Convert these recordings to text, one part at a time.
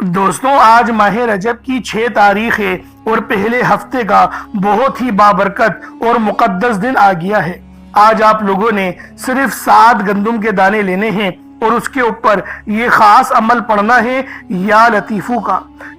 دوستوں آج ماہ رجب کی 6 تاریخ ہے اور پہلے ہفتے کا بہت ہی بابرکت اور مقدس دن آ گیا ہے۔ آج آپ لوگوں نے صرف 7 گندم کے دانے لینے ہیں اور اس کے اوپر یہ خاص عمل پڑھنا ہے یا لطیفو کا۔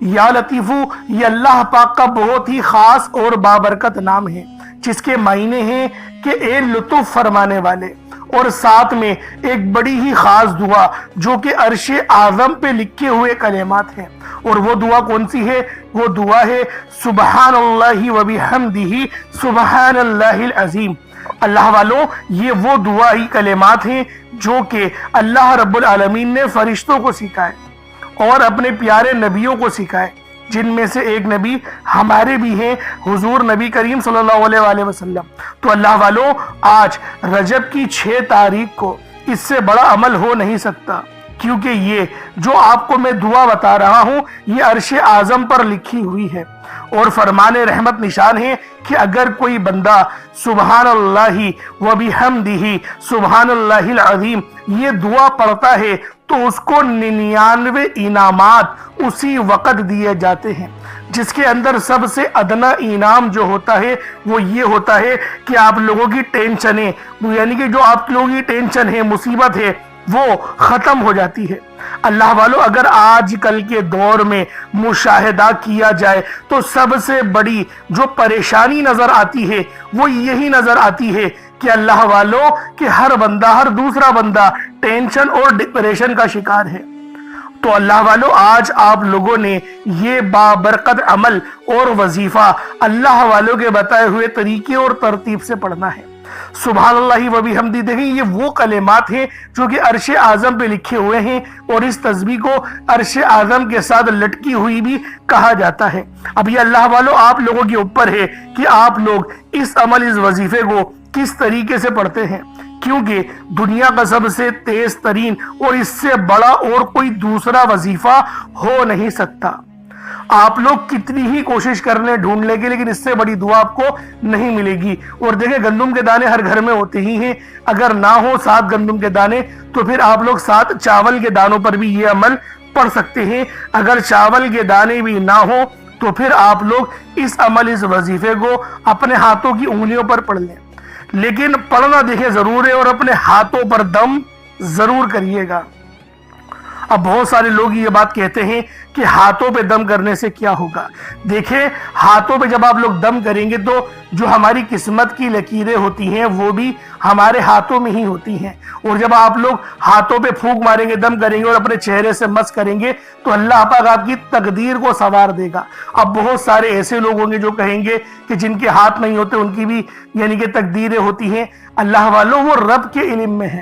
یا لطیفو یہ اللہ پاک کا بہت ہی خاص اور بابرکت نام ہے جس کے معنی ہیں کہ اے لطف فرمانے والے، اور ساتھ میں ایک بڑی ہی خاص دعا جو کہ عرش اعظم پہ لکھے ہوئے کلمات ہیں۔ اور وہ دعا کون سی ہے؟ وہ دعا ہے سبحان اللہ و بحمدہ سبحان اللہ العظیم۔ اللہ والوں، یہ وہ دعائی کلمات ہیں جو کہ اللہ رب العالمین نے فرشتوں کو سکھائے اور اپنے پیارے نبیوں کو سکھائے، جن میں سے ایک نبی ہمارے بھی ہیں، حضور نبی کریم صلی اللہ علیہ وآلہ وسلم۔ تو اللہ والوں، آج رجب کی 6 تاریخ کو اس سے بڑا عمل ہو نہیں سکتا، کیونکہ یہ جو آپ کو میں دعا بتا رہا ہوں یہ عرش اعظم پر لکھی ہوئی ہے اور فرمان رحمت نشان ہے کہ اگر کوئی بندہ سبحان اللہ و بحمدہ سبحان اللہ العظیم یہ دعا پڑھتا ہے تو اس کو 99 انعامات اسی وقت دیے جاتے ہیں، جس کے اندر سب سے ادنا انعام جو ہوتا ہے وہ یہ ہوتا ہے کہ آپ لوگوں کی ٹینشنیں، یعنی کہ جو آپ لوگوں کی ٹینشن ہے، مصیبت ہے، وہ ختم ہو جاتی ہے۔ اللہ والوں، اگر آج کل کے دور میں مشاہدہ کیا جائے تو سب سے بڑی جو پریشانی نظر آتی ہے وہ یہی نظر آتی ہے کہ اللہ والوں کہ ہر دوسرا بندہ ٹینشن اور ڈپریشن کا شکار ہے۔ تو اللہ والوں، آج آپ لوگوں نے یہ بابرکت عمل اور وظیفہ اللہ والوں کے بتائے ہوئے طریقے اور ترتیب سے پڑھنا ہے۔ سبحان اللہ و بحمدہ، دیکھیں یہ وہ کلمات ہیں جو کہ عرش اعظم پہ لکھے ہوئے ہیں اور اس تسبیح کو عرش اعظم کے ساتھ لٹکی ہوئی بھی کہا جاتا ہے۔ اب یہ اللہ والوں آپ لوگوں کے اوپر ہے کہ آپ لوگ اس وظیفے کو کس طریقے سے پڑھتے ہیں، کیونکہ دنیا کا سب سے تیز ترین اور اس سے بڑا اور کوئی دوسرا وظیفہ ہو نہیں سکتا۔ آپ لوگ کتنی ہی کوشش کر لیں ڈھونڈ لیں گے، لیکن اس سے بڑی دعا آپ کو نہیں ملے گی۔ اور دیکھیں گندم کے دانے ہر گھر میں ہوتے ہی ہیں، اگر نہ ہو 7 گندم کے دانے تو پھر آپ لوگ 7 چاول کے دانوں پر بھی یہ عمل پڑھ سکتے ہیں۔ اگر چاول کے دانے بھی نہ ہو تو پھر آپ لوگ اس وظیفے کو اپنے ہاتھوں کی انگلیوں پر پڑھ لیں، لیکن پڑھنا دیکھیں ضرور ہے اور اپنے ہاتھوں پر دم ضرور کریے گا۔ اب بہت سارے لوگ یہ بات کہتے ہیں کہ ہاتھوں پہ دم کرنے سے کیا ہوگا؟ دیکھیں ہاتھوں پہ جب آپ لوگ دم کریں گے تو جو ہماری قسمت کی لکیریں ہوتی ہیں وہ بھی ہمارے ہاتھوں میں ہی ہوتی ہیں، اور جب آپ لوگ ہاتھوں پہ پھونک ماریں گے، دم کریں گے اور اپنے چہرے سے مس کریں گے تو اللہ پاک آپ کی تقدیر کو سنوار دے گا۔ اب بہت سارے ایسے لوگ ہوں گے جو کہیں گے کہ جن کے ہاتھ نہیں ہوتے ان کی بھی یعنی کہ تقدیریں ہوتی ہیں۔ اللہ والوں، وہ رب کے علم میں ہے،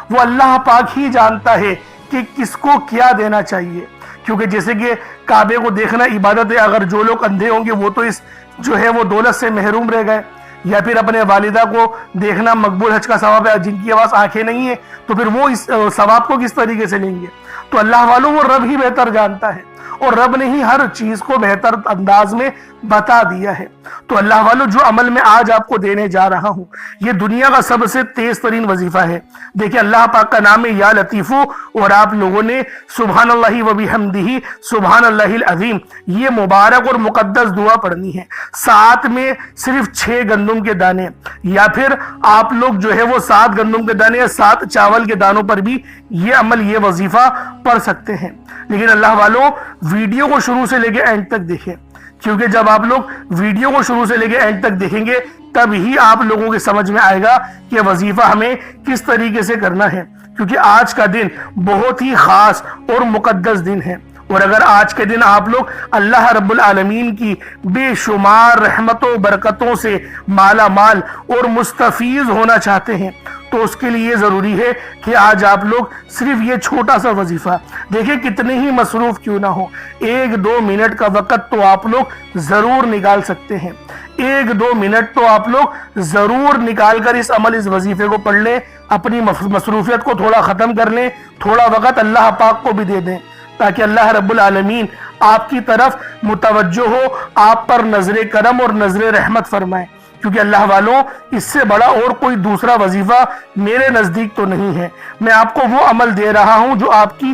وہ اللہ پاک ہی جانتا ہے کہ کس کو کیا دینا چاہیے، کیونکہ جیسے کہ کعبے کو دیکھنا عبادت ہے، اگر جو لوگ اندھے ہوں گے وہ تو اس جو ہے وہ دولت سے محروم رہ گئے، یا پھر اپنے والدہ کو دیکھنا مقبول حج کا ثواب ہے، جن کی پاس آنکھیں نہیں ہیں تو پھر وہ اس ثواب کو کس طریقے سے لیں گے؟ تو اللہ والوں، وہ رب ہی بہتر جانتا ہے اور رب نے ہی ہر چیز کو بہتر انداز میں بتا دیا ہے۔ تو اللہ والوں، جو عمل میں آج آپ کو دینے جا رہا ہوں یہ دنیا کا سب سے تیز ترین وظیفہ ہے۔ دیکھیں اللہ پاک کا نام ہے یا لطیفو، اور آپ لوگوں نے سبحان اللہ و بحمدہ سبحان اللہ العظیم یہ مبارک اور مقدس دعا پڑھنی ہے۔ ساتھ میں صرف 6 گندم کے دانے، یا پھر آپ لوگ جو ہے وہ 7 گندم کے دانے یا 7 چاول کے دانوں پر بھی یہ عمل یہ وظیفہ پڑھ سکتے ہیں۔ لیکن اللہ والوں، ویڈیو کو شروع سے لے کے اینڈ تک دیکھیں، کیونکہ جب آپ لوگ ویڈیو کو شروع سے لے کے اینڈ تک دیکھیں گے تب ہی آپ لوگوں کے سمجھ میں آئے گا کہ وظیفہ ہمیں کس طریقے سے کرنا ہے، کیونکہ آج کا دن بہت ہی خاص اور مقدس دن ہے۔ اور اگر آج کے دن آپ لوگ اللہ رب العالمین کی بے شمار رحمتوں برکتوں سے مالا مال اور مستفیض ہونا چاہتے ہیں تو اس کے لیے ضروری ہے کہ آج آپ لوگ صرف یہ چھوٹا سا وظیفہ، دیکھیں کتنے ہی مصروف کیوں نہ ہو، 1-2 منٹ کا وقت تو آپ لوگ ضرور نکال سکتے ہیں۔ 1-2 منٹ تو آپ لوگ ضرور نکال کر اس وظیفے کو پڑھ لیں، اپنی مصروفیت کو تھوڑا ختم کر لیں، تھوڑا وقت اللہ پاک کو بھی دے دیں تاکہ اللہ رب العالمین آپ کی طرف متوجہ ہو، آپ پر نظر کرم اور نظر رحمت فرمائے، کیونکہ اللہ والوں اس سے بڑا اور کوئی دوسرا وظیفہ میرے نزدیک تو نہیں ہے۔ میں آپ کو وہ عمل دے رہا ہوں جو آپ کی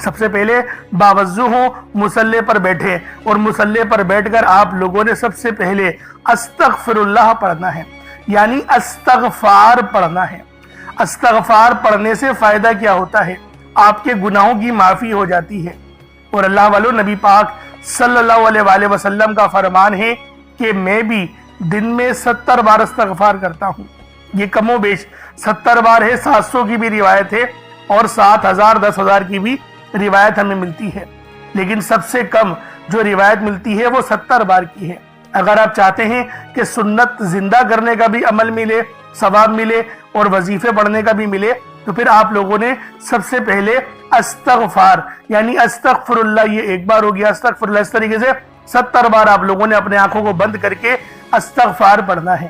سب سے پہلے باوضو ہو، مصلی پر بیٹھے، اور مصلی پر بیٹھ کر آپ لوگوں نے سب سے پہلے استغفر اللہ پڑھنا ہے، یعنی استغفار پڑھنا ہے۔ استغفار پڑھنے سے فائدہ کیا ہوتا ہے؟ آپ کے گناہوں کی معافی ہو جاتی ہے۔ اور اللہ والو، نبی پاک صلی اللہ علیہ وآلہ وسلم کا فرمان ہے کہ میں بھی دن میں 70 بار استغفار کرتا ہوں۔ یہ کم و بیش 70 بار ہے، 700 کی بھی روایت ہے اور 7000 10,000 کی بھی روایت ہمیں ملتی ہے، لیکن سب سے کم جو روایت ملتی ہے وہ 70 بار کی ہے۔ اگر آپ چاہتے ہیں کہ سنت زندہ کرنے کا بھی عمل ملے، ثواب ملے اور وظیفے پڑھنے کا بھی ملے، تو پھر آپ لوگوں نے سب سے پہلے استغفار یعنی استغفر اللہ، یہ ایک بار ہو گیا استغفر اللہ، اس طریقے سے 70 بار آپ لوگوں نے اپنے آنکھوں کو بند کر کے استغفار پڑھنا ہے۔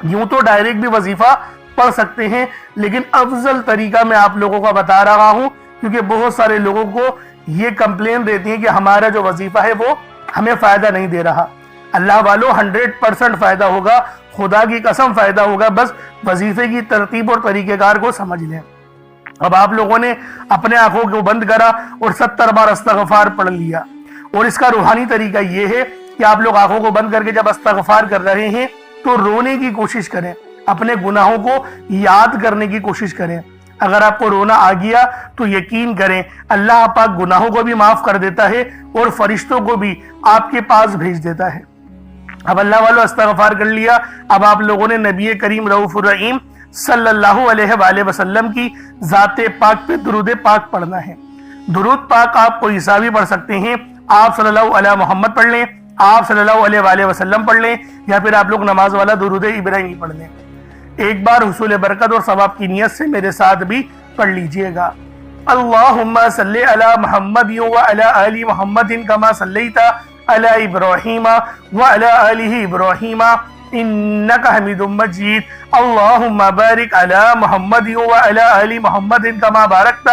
یوں تو ڈائریکٹ بھی وظیفہ پڑھ سکتے ہیں، لیکن افضل طریقہ میں آپ لوگوں کا بتا رہا ہوں، کیونکہ بہت سارے لوگوں کو یہ کمپلین رہتی ہے کہ ہمارا جو وظیفہ ہے وہ ہمیں فائدہ نہیں دے رہا۔ اللہ والو 100% فائدہ ہوگا، خدا کی قسم فائدہ ہوگا، بس وظیفے کی ترتیب اور طریقہ کار کو سمجھ لیں۔ اب آپ لوگوں نے اپنے آنکھوں کو بند کرا اور 70 بار استغفار پڑھ لیا، اور اس کا روحانی طریقہ یہ ہے کہ آپ لوگ آنکھوں کو بند کر کے جب استغفار کر رہے ہیں تو رونے کی کوشش کریں، اپنے گناہوں کو یاد کرنے کی کوشش کریں۔ اگر آپ کو رونا آ گیا تو یقین کریں اللہ پاک گناہوں کو بھی معاف کر دیتا ہے اور فرشتوں کو بھی آپ کے پاس بھیج دیتا ہے۔ اب اللہ والو استغفار کر لیا، اب آپ لوگوں نے نبی کریم رؤوف الرحیم صلی اللہ علیہ وآلہ وسلم کی ذات پاک پہ درود پاک پڑھنا ہے۔ درود پاک آپ کوئی سا بھی پڑھ سکتے ہیں، آپ صلی اللہ علیہ محمد پڑھ لیں، آپ صلی اللہ علیہ وآلہ وسلم پڑھ لیں، یا پھر آپ لوگ نماز والا درود ابراہیمی پڑھ لیں۔ ایک بار حصول برکت اور ثواب کی نیت سے میرے ساتھ بھی پڑھ لیجئے گا۔ اللہم صلی علی محمد وعلی آل محمد کما صلیت علی ابراہیم وعلی آل ابراہیم انک حمید مجید۔ اللہم بارک علی محمد وعلی آل محمد کما بارکت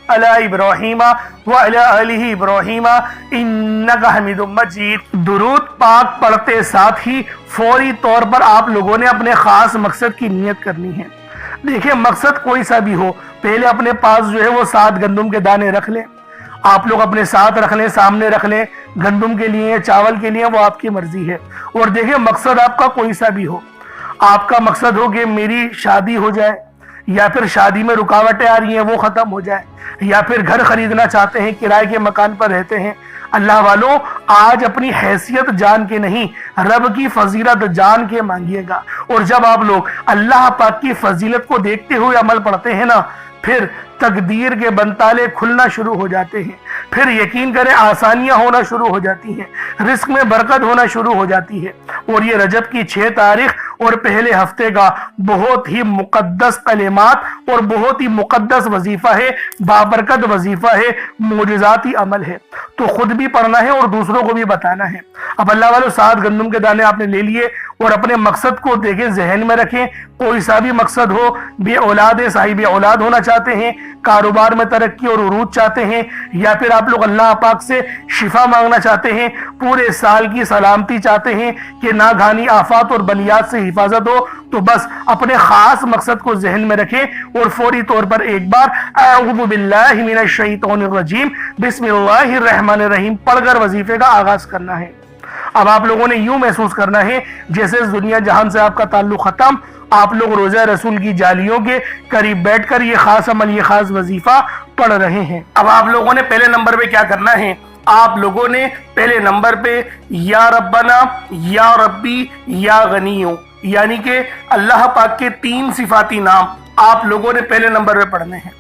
علی ابراہیم وعلی آل ابراہیم انک حمید مجید۔ درود پاک پڑھتے ساتھ ہی فوری طور پر آپ لوگوں نے اپنے خاص مقصد کی نیت کرنی ہے۔ دیکھیں مقصد کوئی سا بھی ہو، پہلے اپنے پاس جو ہے وہ 7 گندم کے دانے رکھ لیں، آپ لوگ اپنے ساتھ رکھ لیں، سامنے رکھ لیں، گندم کے لیے چاول کے لیے وہ آپ کی مرضی ہے۔ اور دیکھیں مقصد آپ کا کوئی سا بھی ہو، آپ کا مقصد ہو کہ میری شادی ہو جائے، یا پھر شادی میں رکاوٹیں آ رہی ہیں وہ ختم ہو جائے، یا پھر گھر خریدنا چاہتے ہیں، کرائے کے مکان پر رہتے ہیں۔ اللہ والوں آج اپنی حیثیت جان کے نہیں، رب کی فضیلت جان کے مانگیے گا، اور جب آپ لوگ اللہ پاک کی فضیلت کو دیکھتے ہوئے عمل پڑھتے ہیں نا، پھر تقدیر کے بنتالے کھلنا شروع ہو جاتے ہیں، پھر یقین کریں آسانیاں ہونا شروع ہو جاتی ہیں، رزق میں برکت ہونا شروع ہو جاتی ہے۔ اور یہ رجب کی 6 تاریخ اور پہلے ہفتے کا بہت ہی مقدس کلمات اور بہت ہی مقدس وظیفہ ہے، بابرکت وظیفہ ہے، معجزاتی عمل ہے، تو خود بھی پڑھنا ہے اور دوسروں کو بھی بتانا ہے۔ اب اللہ والوں 7 گندم کے دانے آپ نے لے لیے، اور اپنے مقصد کو دیکھیں، ذہن میں رکھیں، کوئی سا بھی مقصد ہو، بے اولاد ہے، صاحب اولاد ہونا چاہتے ہیں، کاروبار میں ترقی اور عروج چاہتے ہیں، یا پھر آپ لوگ اللہ پاک سے شفا مانگنا چاہتے ہیں، پورے سال کی سلامتی چاہتے ہیں کہ ناگہانی آفات اور بلیات سے حفاظت ہو، تو بس اپنے خاص مقصد کو ذہن میں رکھیں اور فوری طور پر ایک بار اعوذ باللہ من الشیطان الرجیم بسم اللہ الرحمن الرحیم پڑھ کر وظیفے کا آغاز کرنا ہے۔ اب آپ لوگوں نے یوں محسوس کرنا ہے جیسے اس دنیا جہان سے آپ کا تعلق ختم، آپ لوگ روزہ رسول کی جالیوں کے قریب بیٹھ کر یہ خاص عمل، یہ خاص وظیفہ پڑھ رہے ہیں۔ اب آپ لوگوں نے پہلے نمبر پہ کیا کرنا ہے؟ آپ لوگوں نے پہلے نمبر پہ یا ربنا، یا ربی، یا غنیوں، یعنی کہ اللہ پاک کے 3 صفاتی نام آپ لوگوں نے پہلے نمبر پہ پڑھنے ہیں۔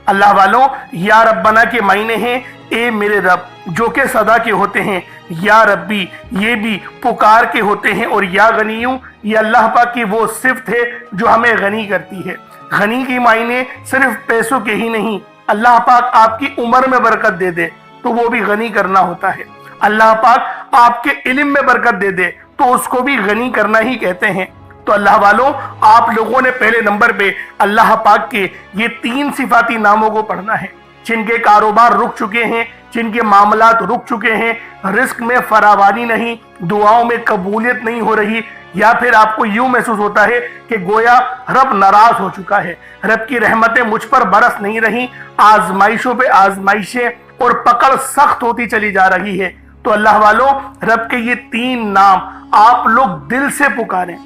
اللہ والوں یا ربنا کے معنی ہیں اے میرے رب، جو کہ صدا کے ہوتے ہیں، یا ربی یہ بھی پکار کے ہوتے ہیں، اور یا غنیوں یہ اللہ پاک کی وہ صفت ہے جو ہمیں غنی کرتی ہے۔ غنی کی معنی صرف پیسوں کے ہی نہیں، اللہ پاک آپ کی عمر میں برکت دے دے تو وہ بھی غنی کرنا ہوتا ہے، اللہ پاک آپ کے علم میں برکت دے دے تو اس کو بھی غنی کرنا ہی کہتے ہیں۔ تو اللہ والوں آپ لوگوں نے پہلے نمبر پہ اللہ پاک کے یہ 3 صفاتی ناموں کو پڑھنا ہے، جن کے کاروبار رک چکے ہیں، جن کے معاملات رک چکے ہیں، رزق میں فراوانی نہیں، دعاؤں میں قبولیت نہیں ہو رہی، یا پھر آپ کو یوں محسوس ہوتا ہے کہ گویا رب ناراض ہو چکا ہے، رب کی رحمتیں مجھ پر برس نہیں رہی، آزمائشوں پہ آزمائشیں اور پکڑ سخت ہوتی چلی جا رہی ہے، تو اللہ والوں رب کے یہ 3 نام آپ لوگ دل سے پکاریں۔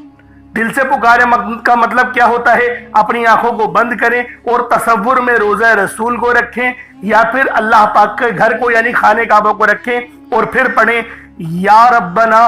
دل سے پکارے کا مطلب کیا ہوتا ہے؟ اپنی آنکھوں کو بند کریں اور تصور میں روضہ رسول کو رکھیں یا پھر اللہ پاک کے گھر کو یعنی خانہ کعبہ کو رکھیں اور پھر پڑھیں یا ربنا،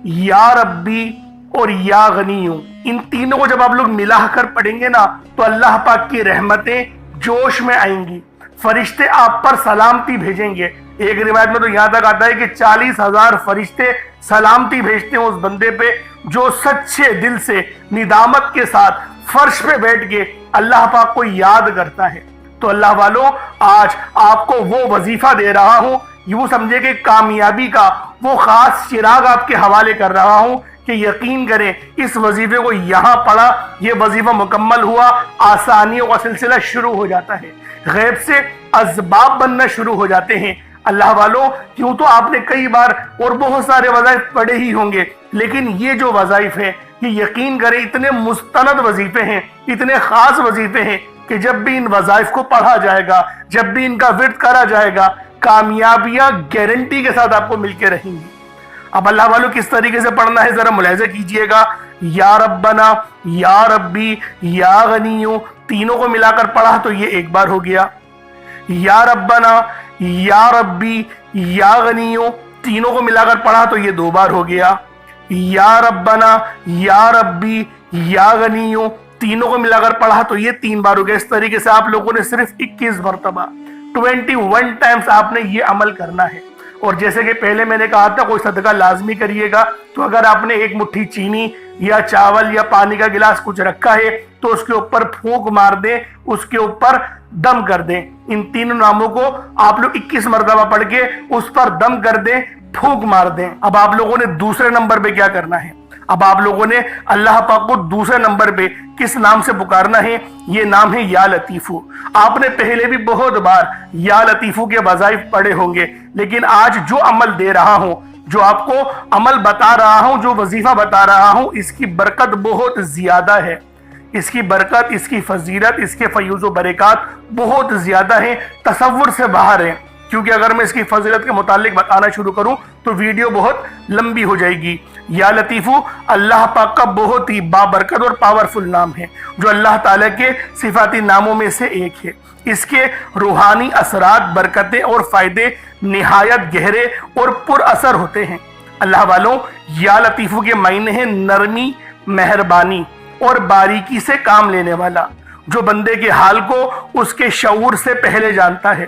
یا ربی اور یا غنیوں۔ ان تینوں کو جب آپ لوگ ملا کر پڑھیں گے نا تو اللہ پاک کی رحمتیں جوش میں آئیں گی، فرشتے آپ پر سلامتی بھیجیں گے۔ ایک روایت میں تو یہاں تک آتا ہے کہ 40,000 فرشتے سلامتی بھیجتے ہیں اس بندے پہ جو سچے دل سے ندامت کے ساتھ فرش پہ بیٹھ کے اللہ پاک کو یاد کرتا ہے۔ تو اللہ والوں آج آپ کو وہ وظیفہ دے رہا ہوں، یوں سمجھے کہ کامیابی کا وہ خاص چراغ آپ کے حوالے کر رہا ہوں کہ یقین کریں اس وظیفے کو یہاں پڑھا، یہ وظیفہ مکمل ہوا، آسانیوں کا سلسلہ شروع ہو جاتا ہے، غیب سے اسباب بننا شروع ہو جاتے ہیں۔ اللہ والوں کیوں تو آپ نے کئی بار اور بہت سارے وظائف پڑھے ہی ہوں گے، لیکن یہ جو وظائف ہیں یہ یقین کریں اتنے مستند وظیفے ہیں، اتنے خاص وظیفے ہیں کہ جب بھی ان وظائف کو پڑھا جائے گا، جب بھی ان کا ورد کرا جائے گا، کامیابیاں گارنٹی کے ساتھ آپ کو مل کے رہیں گی۔ اب اللہ والوں کس طریقے سے پڑھنا ہے ذرا ملاحظہ کیجئے گا۔ یا ربنا، یا ربی، یا غنیوں، تینوں کو ملا کر پڑھا تو یہ ایک بار ہو گیا۔ یا ربنا، یا ربی، یا غنیوں، تینوں کو ملا کر پڑھا تو یہ 2 بار ہو گیا۔ یا ربنا، یا ربی، یا غنیوں، تینوں کو ملا کر پڑھا تو یہ 3 بار ہو گیا۔ اس طریقے سے آپ لوگوں نے صرف 21 مرتبہ 21 ٹائمز آپ نے یہ عمل کرنا ہے۔ اور جیسے کہ پہلے میں نے کہا تھا کوئی صدقہ لازمی کریے گا، تو اگر آپ نے 1 مٹھی چینی یا چاول یا پانی کا گلاس کچھ رکھا ہے تو اس کے اوپر پھونک مار دیں، اس کے اوپر دم کر دیں۔ ان 3 ناموں کو آپ لوگ 21 مرتبہ پڑھ کے اس پر دم کر دیں، پھونک مار دیں۔ اب آپ لوگوں نے دوسرے نمبر پہ کیا کرنا ہے؟ اب آپ لوگوں نے اللہ پاک کو دوسرے نمبر پہ کس نام سے پکارنا ہے؟ یہ نام ہے یا لطیفو۔ آپ نے پہلے بھی بہت بار یا لطیفو کے وظائف پڑھے ہوں گے، لیکن آج جو عمل دے رہا ہوں، جو آپ کو عمل بتا رہا ہوں، جو وظیفہ بتا رہا ہوں، اس کی برکت بہت زیادہ ہے۔ اس کی برکت، اس کی فضیلت، اس کے فیوز و برکات بہت زیادہ ہیں، تصور سے باہر ہیں۔ کیونکہ اگر میں اس کی فضیلت کے متعلق بتانا شروع کروں تو ویڈیو بہت لمبی ہو جائے گی۔ یا لطیفو اللہ پاک کا بہت ہی بابرکت اور پاورفل نام ہے، جو اللہ تعالیٰ کے صفاتی ناموں میں سے ایک ہے۔ اس کے روحانی اثرات، برکتیں اور فائدے نہایت گہرے اور پر اثر ہوتے ہیں۔ اللہ والوں یا لطیفو کے معنی ہیں نرمی، مہربانی اور باریکی سے کام لینے والا، جو بندے کے حال کو اس کے شعور سے پہلے جانتا ہے،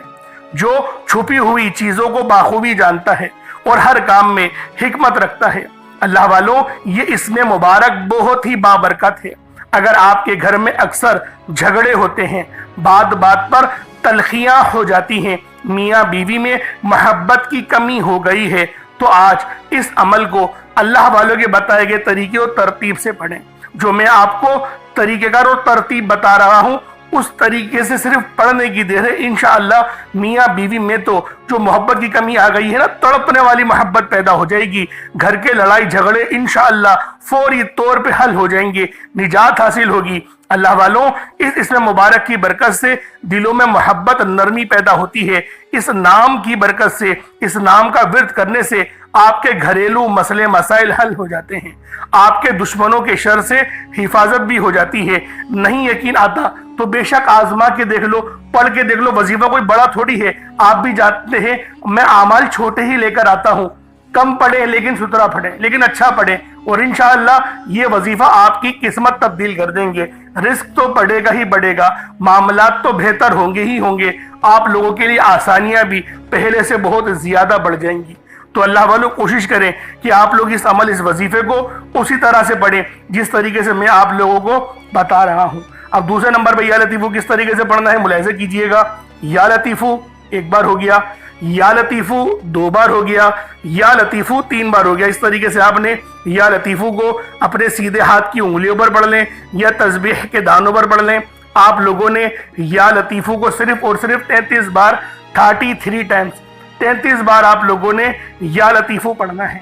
جو چھپی ہوئی چیزوں کو بخوبی جانتا ہے اور ہر کام میں حکمت رکھتا ہے۔ اللہ والوں یہ اسم مبارک بہت ہی بابرکت ہے۔ اگر آپ کے گھر میں اکثر جھگڑے ہوتے ہیں، بات بات پر تلخیاں ہو جاتی ہیں، میاں بیوی میں محبت کی کمی ہو گئی ہے، تو آج اس عمل کو اللہ والوں کے بتائے گئے طریقے اور ترتیب سے پڑھیں۔ جو میں آپ کو طریقہ کار اور ترتیب بتا رہا ہوں اس طریقے سے صرف پڑھنے کی دیر ہے، انشاءاللہ میاں بیوی میں تو جو محبت کی کمی آ گئی ہے نا، تڑپنے والی محبت پیدا ہو جائے گی، گھر کے لڑائی جھگڑے انشاءاللہ فوری طور پہ حل ہو جائیں گے، نجات حاصل ہوگی۔ اللہ والوں اس اسم مبارک کی برکت سے دلوں میں محبت، نرمی پیدا ہوتی ہے۔ اس نام کی برکت سے، اس نام کا ورد کرنے سے آپ کے گھریلو مسئلے مسائل حل ہو جاتے ہیں، آپ کے دشمنوں کے شر سے حفاظت بھی ہو جاتی ہے۔ نہیں یقین آتا تو بے شک آزما کے دیکھ لو، پڑھ کے دیکھ لو، وظیفہ کوئی بڑا تھوڑی ہے۔ آپ بھی جانتے ہیں میں اعمال چھوٹے ہی لے کر آتا ہوں، کم پڑھیں لیکن ستھرا پڑھیں، لیکن اچھا پڑھیں، اور انشاءاللہ یہ وظیفہ آپ کی قسمت تبدیل کر دیں گے۔ رزق تو بڑھے گا ہی بڑھے گا، معاملات تو بہتر ہوں گے ہی ہوں گے، آپ لوگوں کے لیے آسانیاں بھی پہلے سے بہت زیادہ بڑھ جائیں گی۔ تو اللہ والوں کوشش کریں کہ آپ لوگ اس عمل، اس وظیفے کو اسی طرح سے پڑھیں جس طریقے سے میں آپ لوگوں کو بتا رہا ہوں۔ اب دوسرے نمبر پہ یا لطیفو کس طریقے سے پڑھنا ہے ملاحظہ کیجئے گا۔ یا لطیفو 1 بار ہو گیا، یا لطیفو 2 بار ہو گیا، یا لطیفو 3 بار ہو گیا۔ اس طریقے سے آپ نے یا لطیفو کو اپنے سیدھے ہاتھ کی انگلیوں پر پڑھ لیں یا تسبیح کے دانوں پر پڑھ لیں۔ آپ لوگوں نے یا لطیفو کو صرف اور صرف 33 بار 33 ٹائمز 33 بار آپ لوگوں نے یا لطیفو پڑھنا ہے۔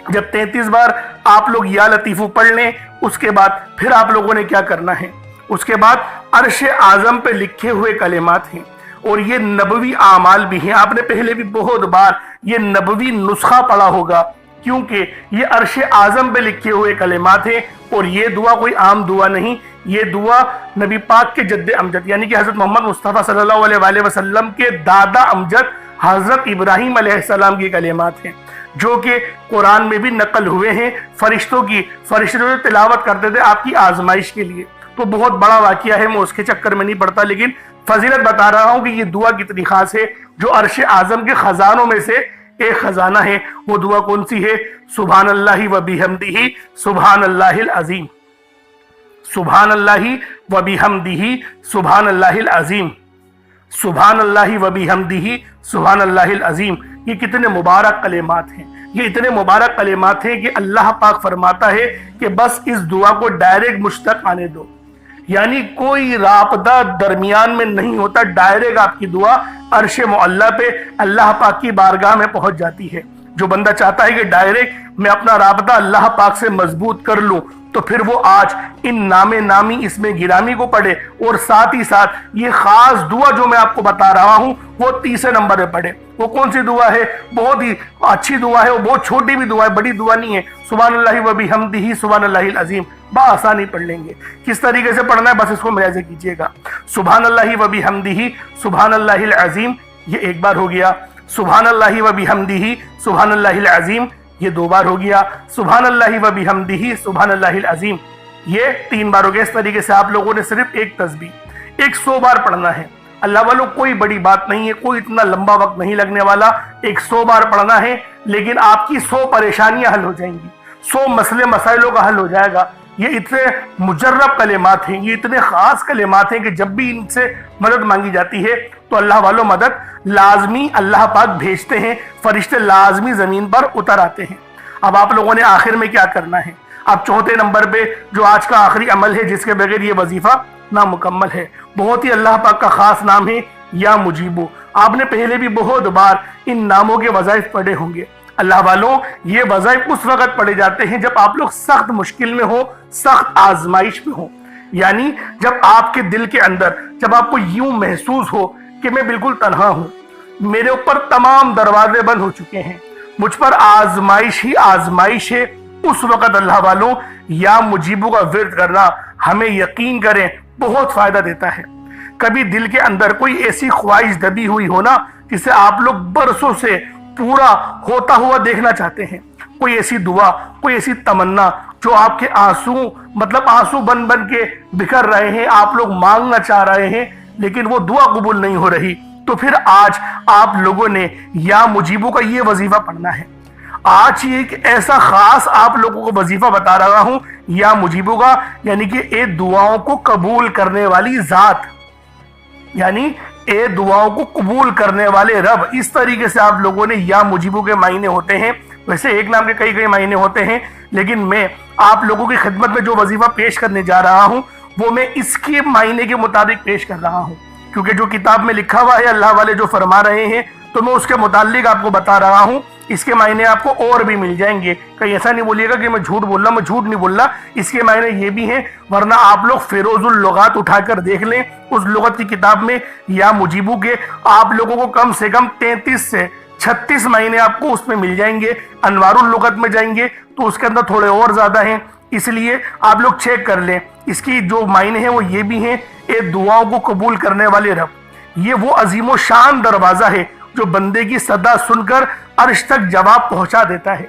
جب 33 بار آپ لوگ یا لطیفو پڑھ لیں، اس کے بعد پھر آپ لوگوں نے کیا کرنا ہے، اس کے بعد عرش اعظم پہ لکھے ہوئے کلمات ہیں اور یہ نبوی اعمال بھی ہیں۔ آپ نے پہلے بھی بہت بار یہ نبوی نسخہ پڑھا ہوگا، کیونکہ یہ عرش اعظم پہ لکھے ہوئے کلمات ہیں اور یہ دعا کوئی عام دعا نہیں، یہ دعا نبی پاک کے جد امجد یعنی کہ حضرت محمد مصطفیٰ صلی اللہ علیہ وآلہ وسلم کے دادا امجد حضرت ابراہیم علیہ السلام کی کلمات ہیں، جو کہ قرآن میں بھی نقل ہوئے ہیں فرشتے جو تلاوت کرتے تھے آپ کی آزمائش کے لیے۔ تو بہت بڑا واقعہ ہے، میں اس کے چکر میں نہیں پڑتا، لیکن فضیلت بتا رہا ہوں کہ یہ دعا کتنی خاص ہے، جو عرش اعظم کے خزانوں میں سے ایک خزانہ ہے۔ وہ دعا کون سی ہے؟ سبحان اللہ و بحمدہ سبحان اللہ العظیم، سبحان اللہ و بحمدہ سبحان اللہ العظیم، سبحان اللہ و بحمدہ سبحان اللہ العظیم۔ یہ کتنے مبارک کلمات ہیں، یہ اتنے مبارک کلمات ہیں کہ اللہ پاک فرماتا ہے کہ بس اس دعا کو ڈائریکٹ مجھ تک آنے دو، یعنی کوئی رابطہ درمیان میں نہیں ہوتا، ڈائریکٹ آپ کی دعا عرش معلیٰ پہ اللہ پاک کی بارگاہ میں پہنچ جاتی ہے۔ جو بندہ چاہتا ہے کہ ڈائریکٹ میں اپنا رابطہ اللہ پاک سے مضبوط کر لوں، تو پھر وہ آج ان نام نامی اس میں گرامی کو پڑھے اور ساتھ ہی ساتھ یہ خاص دعا جو میں آپ کو بتا رہا ہوں وہ تیسرے نمبر پہ پڑھے۔ وہ کون سی دعا ہے؟ بہت ہی اچھی دعا ہے، وہ بہت چھوٹی بھی دعا ہے، بڑی دعا نہیں ہے۔ سبحان اللہ و بحمدہ سبحان اللہ العظیم بآسانی پڑھ لیں گے۔ کس طریقے سے پڑھنا ہے بس اس کو ملاحظہ کیجئے گا۔ سبحان اللہ و بحمدہ سبحان اللہ العظیم، یہ ایک بار ہو گیا۔ سبحان اللہ و بحمدہ سبحان اللہ العظیم، یہ دو بار ہو گیا۔ سبحان اللہ و بحمدہ سبحان اللہ العظیم، یہ تین بار ہو گیا۔ اس طریقے سے آپ لوگوں نے صرف ایک تسبیح 100 بار پڑھنا ہے۔ اللہ والوں کوئی بڑی بات نہیں ہے، کوئی اتنا لمبا وقت نہیں لگنے والا، 100 بار پڑھنا ہے، لیکن آپ کی 100 پریشانیاں حل ہو جائیں گی، 100 مسئلے مسائلوں کا حل ہو جائے گا۔ یہ اتنے مجرب کلمات ہیں، یہ اتنے خاص کلمات ہیں کہ جب بھی ان سے مدد مانگی جاتی ہے تو اللہ والوں مدد لازمی اللہ پاک بھیجتے ہیں، فرشتے لازمی زمین پر اتر آتے ہیں۔ اب آپ لوگوں نے آخر میں کیا کرنا ہے؟ اب چوتھے نمبر پہ جو آج کا آخری عمل ہے، جس کے بغیر یہ وظیفہ نامکمل ہے، بہت ہی اللہ پاک کا خاص نام ہے یا مجیبو۔ آپ نے پہلے بھی بہت بار ان ناموں کے وظائف پڑھے ہوں گے۔ اللہ والوں یہ وظائف اس وقت پڑھے جاتے ہیں جب آپ لوگ سخت مشکل میں ہو، سخت آزمائش میں ہو، یعنی جب آپ کے دل کے اندر جب آپ کو یوں محسوس ہو کہ میں بالکل تنہا ہوں، میرے اوپر تمام دروازے بند ہو چکے ہیں، مجھ پر آزمائش ہی آزمائش ہے، اس وقت اللہ والوں یا مجیبو کا ورد کرنا ہمیں یقین کریں بہت فائدہ دیتا ہے۔ کبھی دل کے اندر کوئی ایسی خواہش دبی ہوئی ہو نا جسے آپ لوگ برسوں سے پورا ہوتا ہوا دیکھنا چاہتے ہیں، کوئی ایسی دعا، کوئی ایسی تمنا جو آپ کے آنسو بن بن کے بکھر رہے ہیں، آپ لوگ مانگنا چاہ رہے ہیں لیکن وہ دعا قبول نہیں ہو رہی، تو پھر آج آپ لوگوں نے یا مجیبو کا یہ وظیفہ پڑھنا ہے۔ آج یہ ایک ایسا خاص آپ لوگوں کو وظیفہ بتا رہا ہوں یا مجیبو کا، یعنی کہ اے دعاؤں کو قبول کرنے والی ذات، یعنی اے دعاؤں کو قبول کرنے والے رب، اس طریقے سے آپ لوگوں نے یا مجیبو کے معنی ہوتے ہیں۔ ویسے ایک نام کے کئی معنی ہوتے ہیں، لیکن میں آپ لوگوں کی خدمت میں جو وظیفہ پیش کرنے جا رہا ہوں وہ میں اس کے معنی کے مطابق پیش کر رہا ہوں، کیونکہ جو کتاب میں لکھا ہوا ہے اللہ والے جو فرما رہے ہیں تو میں اس کے متعلق آپ کو بتا رہا ہوں۔ اس کے معنی آپ کو اور بھی مل جائیں گے، کہیں ایسا نہیں بولیے گا کہ میں جھوٹ بول رہا ہوں، میں جھوٹ نہیں بول رہا، اس کے معنی یہ بھی ہیں، ورنہ آپ لوگ فیروز اللغات اٹھا کر دیکھ لیں، اس لغت کی کتاب میں یا مجیبو کے آپ لوگوں کو کم سے کم 33 سے 36 معنی آپ کو اس میں مل جائیں گے۔ انوار اللغت میں جائیں گے تو اس کے اندر تھوڑے اور زیادہ ہیں، اس لیے آپ لوگ چیک کر لیں۔ اس کی جو معنی ہیں وہ یہ بھی ہیں، اے دعاؤں کو قبول کرنے والے رب، یہ وہ عظیم و شان دروازہ ہے جو بندے کی صدا سن کر عرش تک جواب پہنچا دیتا ہے۔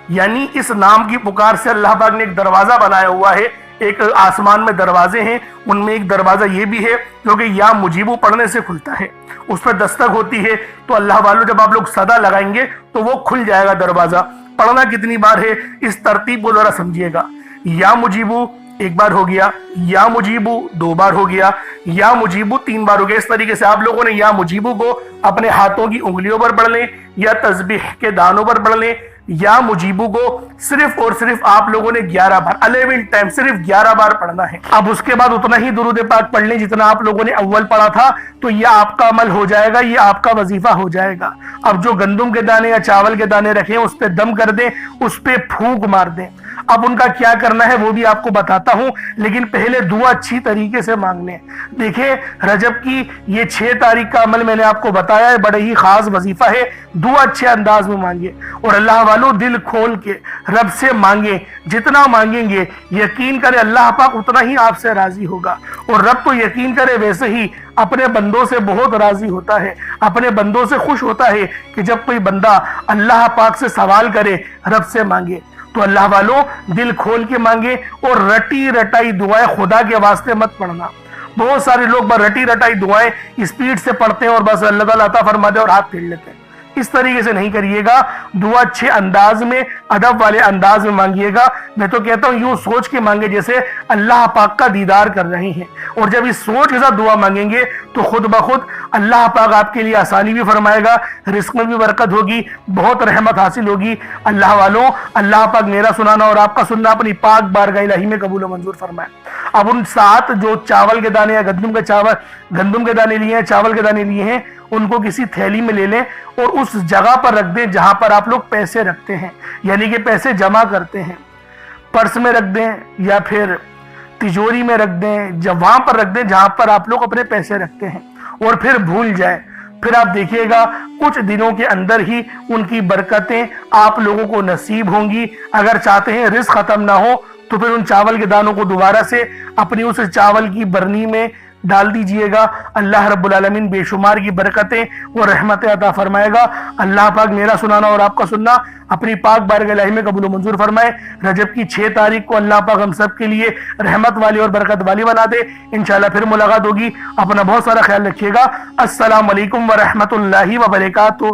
یعنی اس نام کی پکار سے اللہ پاک نے ایک دروازہ بنایا ہوا ہے، ایک آسمان میں دروازے ہیں، ان میں ایک دروازہ یہ بھی ہے جو کہ یا مجیبو پڑھنے سے کھلتا ہے، اس پہ دستک ہوتی ہے تو اللہ والوں جب آپ لوگ صدا لگائیں گے تو وہ کھل جائے گا دروازہ۔ پڑھنا کتنی بار ہے اس ترتیب کو ذرا سمجھیے گا۔ یا مجیبو ایک بار ہو گیا، یا مجیبو 2 بار ہو گیا، یا مجیبو 3 بار ہو گیا۔ اس طریقے سے آپ لوگوں نے یا مجیبو کو اپنے ہاتھوں کی انگلیوں پر پڑھ لیں یا تسبیح کے دانوں پر پڑھ لیں یا مجیبو کو صرف اور صرف آپ لوگوں نے 11 بار 11 ٹائم صرف 11 بار پڑھنا ہے۔ اب اس کے بعد اتنا ہی درود پاک پڑھ لیں جتنا آپ لوگوں نے اول پڑھا تھا، تو یہ آپ کا عمل ہو جائے گا، یہ آپ کا وظیفہ ہو جائے گا۔ اب جو گندم کے دانے یا چاول کے دانے رکھیں اس پہ دم کر دیں، اس پہ پھونک مار دیں۔ اب ان کا کیا کرنا ہے وہ بھی آپ کو بتاتا ہوں، لیکن پہلے دعا اچھی طریقے سے مانگنے۔ دیکھیں رجب کی یہ 6 تاریخ کا عمل میں نے آپ کو بتایا ہے، بڑے ہی خاص وظیفہ ہے، دعا اچھے انداز میں مانگے اور اللہ والوں دل کھول کے رب سے مانگیں۔ جتنا مانگیں گے یقین کرے اللہ پاک اتنا ہی آپ سے راضی ہوگا، اور رب تو یقین کرے ویسے ہی اپنے بندوں سے بہت راضی ہوتا ہے، اپنے بندوں سے خوش ہوتا ہے کہ جب کوئی بندہ اللہ پاک سے سوال کرے، رب سے مانگے۔ تو اللہ والوں دل کھول کے مانگے اور رٹی رٹائی دعائیں خدا کے واسطے مت پڑھنا۔ بہت سارے لوگ رٹی رٹائی دعائیں اسپیڈ سے پڑھتے ہیں اور بس اللہ تعالیٰ عطا فرما دے اور ہاتھ پھیر لیتے ہیں۔ اس طریقے سے نہیں کریے گا، دعا اچھے انداز میں ادب والے انداز میں مانگیے گا۔ میں تو کہتا ہوں یوں سوچ کے مانگے جیسے اللہ پاک کا دیدار کر رہے ہیں، اور جب اس سوچ کے ساتھ دعا مانگیں گے تو خود بخود اللہ پاک آپ کے لیے آسانی بھی فرمائے گا، رزق میں بھی برکت ہوگی، بہت رحمت حاصل ہوگی۔ اللہ والوں اللہ پاک میرا سنانا اور آپ کا سننا اپنی پاک بارگاہ الہی میں قبول و منظور فرمائے۔ اب ان 7 جو چاول کے دانے یا گندم کے دانے لیے ہیں، چاول کے دانے لیے ہیں، ان کو کسی تھیلی میں لے لیں اور اس جگہ پر رکھ دیں جہاں پر آپ لوگ پیسے رکھتے ہیں، یعنی کہ پیسے جمع کرتے ہیں۔ پرس میں رکھ دیں یا پھر تجوری میں رکھ دیں، جب وہاں پر رکھ دیں جہاں پر آپ لوگ اپنے پیسے رکھتے ہیں، اور پھر بھول جائے۔ پھر آپ دیکھیے گا کچھ دنوں کے اندر ہی ان کی برکتیں آپ لوگوں کو نصیب ہوں گی۔ اگر چاہتے ہیں رزق ختم نہ ہو تو پھر ان چاول کے دانوں کو دوبارہ سے اپنی اس چاول کی برنی میں ڈال دیجئے گا۔ اللہ رب العالمین بے شمار کی برکتیں اور رحمتیں عطا فرمائے گا۔ اللہ پاک میرا سنانا اور آپ کا سننا اپنی پاک بارگاہ الہی میں قبول و منظور فرمائے۔ رجب کی 6 تاریخ کو اللہ پاک ہم سب کے لیے رحمت والی اور برکت والی بنا دے۔ انشاءاللہ پھر ملاقات ہوگی، اپنا بہت سارا خیال رکھیے گا۔ السلام علیکم ورحمۃ اللہ وبرکاتہ۔